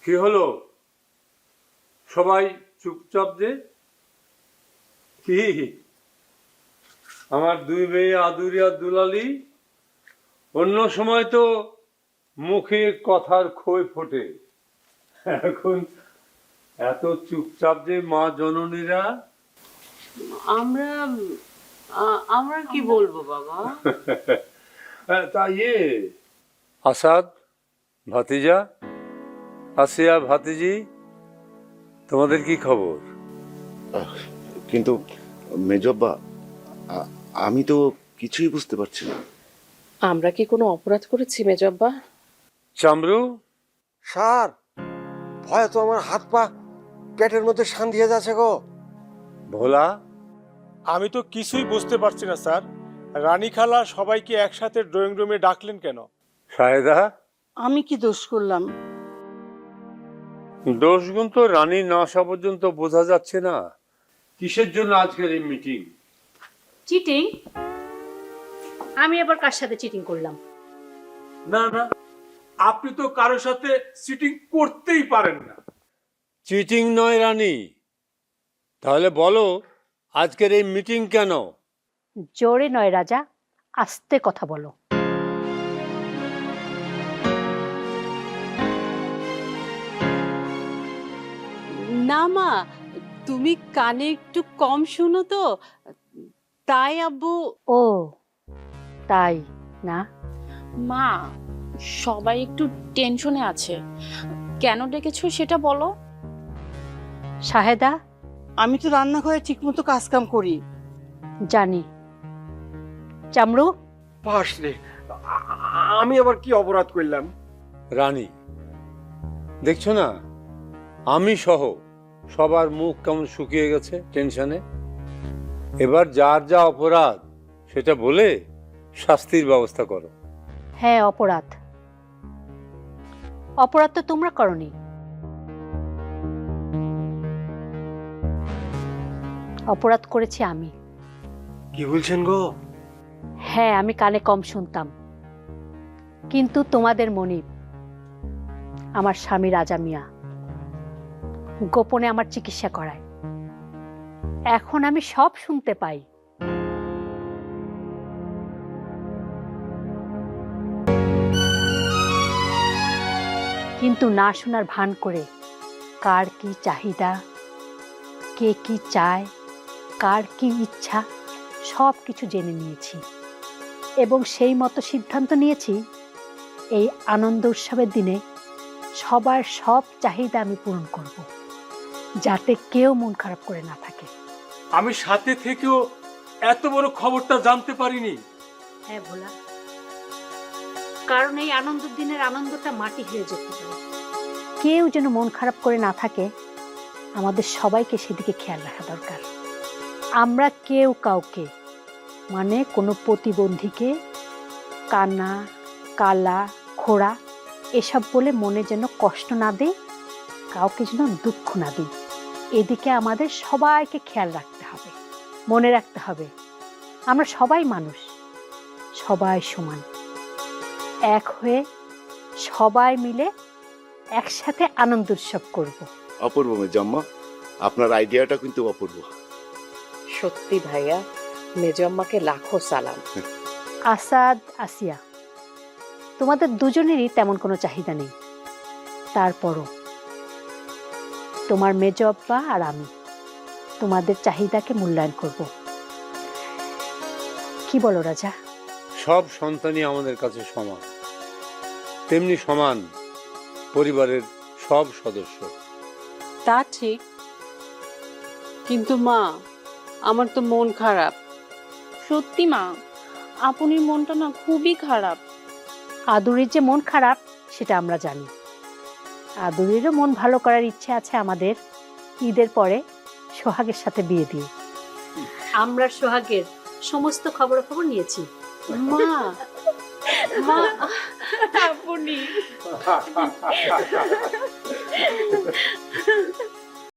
কি হলো সবাই চুপচাপ যে? কি আমার দুই মেয়ে আদুরি আর দুলালি, অন্য সময় তো মুখে কথার খই ফোটে, এখন এত চুপচাপ যে মা জননীরা। আমরা আমরা কি বলবো বাবা? তা আসাদ ভাতিজা, আসিয়া ভাতিজি, তোমাদের কি খবর? কিন্তু মেজব্বা, আমি তো কিছুই বুঝতে পারছি না। আমরা কি কোনো অপরাধ করেছি মেজব্বা? চামরু, স্যার, ভয়ে তো আমার হাত পা পেটের মধ্যে শান দিয়ে যাচ্ছে গো। ভোলা, আমি তো কিছুই বুঝতে পারছি না স্যার। রানী খালা সবাইকে একসাথে ড্রয়িং রুমে ডাকলেন কেন? সাহেদা, আমি কি দোষ করলাম? দোষগুণ তো রানী না আসা পর্যন্ত বোঝা যাচ্ছে না। কিসের জন্য আজকের এই মিটিং? চিটিং? আমি আবার কার সাথে চিটিং করলাম? না না, আপনি তো কারোর সাথে সিটিং করতেই পারেন না। চিটিং নয় রানী, তাহলে বলো আজকের এই মিটিং কেন? জোরে নয় রাজা, আস্তে কথা বলো। না মা, তুমি কানে একটু কম শুনো তো, তাই আব্বু। ও তাই না? মা, সবাই একটু টেনশনে আছে, কেন ডেকেছো সেটা বলো। শাহেদা, আমি তো রান্নাঘরে ঠিকমতো কাজ কাম করি। জানি। চামড়ু, পাসলে আমি আবার কি অপরাধ করলাম? রানী, দেখছো না আমি সহ সবার মুখ কেমন শুকিয়ে গেছে টেনশনে। এবার যার যা অপরাধ সেটা বলে শাস্তির ব্যবস্থা করো। হ্যাঁ অপরাধ। অপরাধ তো তোমরা করনি, অপরাধ করেছি আমি। কি বলছেন গো? হ্যাঁ, আমি কানে কম শুনতাম, কিন্তু তোমাদের মনিব আমার স্বামী রাজা মিয়া গোপনে আমার চিকিৎসা করায়। এখন আমি সব শুনতে পাই। কিন্তু না শোনার ভান করে কার কি চাহিদা, কে কি চায়, কার কি ইচ্ছা, সব কিছু জেনে নিয়েছি এবং সেই মতো সিদ্ধান্ত নিয়েছি এই আনন্দ উৎসবের দিনে সবার সব চাহিদা আমি পূরণ করব, যাতে কেউ মন খারাপ করে না থাকে। আমি সাথে থেকেও এত বড় খবরটা জানতে পারিনি। হ্যাঁ ভোলা, কারণ এই আনন্দের দিনের আনন্দটা মাটি হয়ে যেতে পারে। কেউ যেন মন খারাপ করে না থাকে, আমাদের সবাইকে সেদিকে খেয়াল রাখা দরকার। আমরা কেউ কাউকে, মানে কোনো প্রতিবন্ধীকে কানা, কালা, খোড়া এসব বলে মনে যেন কষ্ট না দেই, কাউকে যেন দুঃখ না দিই। এদিকে আমাদের সবাইকে খেয়াল রাখতে হবে। মনে রাখতে হবে আমরা সবাই মানুষ, সবাই সমান। এক হয়ে সবাই মিলে একসাথে আনন্দ উৎসব করব। অপূর্ব মেজম্মা, আপনার আইডিয়াটা কিন্তু অপূর্ব। সত্যি ভাইয়া, মেজম্মাকে লাখো সালাম। আসাদ, আসিয়া, তোমাদের দুজনেরই তেমন কোনো চাহিদা নেই, তারপরও তোমার মেজ আব্বা আর আমি তোমাদের চাহিদাকে মূল্যায়ন করব। কি বলো রাজা? সব সন্তানই আমাদের কাছে সমান, তেমনি সমান পরিবারের সব সদস্য। তা ঠিক, কিন্তু মা, আমার তো মন খারাপ। সত্যি মা, আপনির মনটা না খুবই খারাপ। আদুরির যে মন খারাপ সেটা আমরা জানি। আদুরিরও মন ভালো করার ইচ্ছে আছে আমাদের, ঈদের পরে সোহাগের সাথে বিয়ে দিয়ে। আমরা সোহাগের সমস্ত খবরাখবর নিয়েছি। মা, মা, আপনি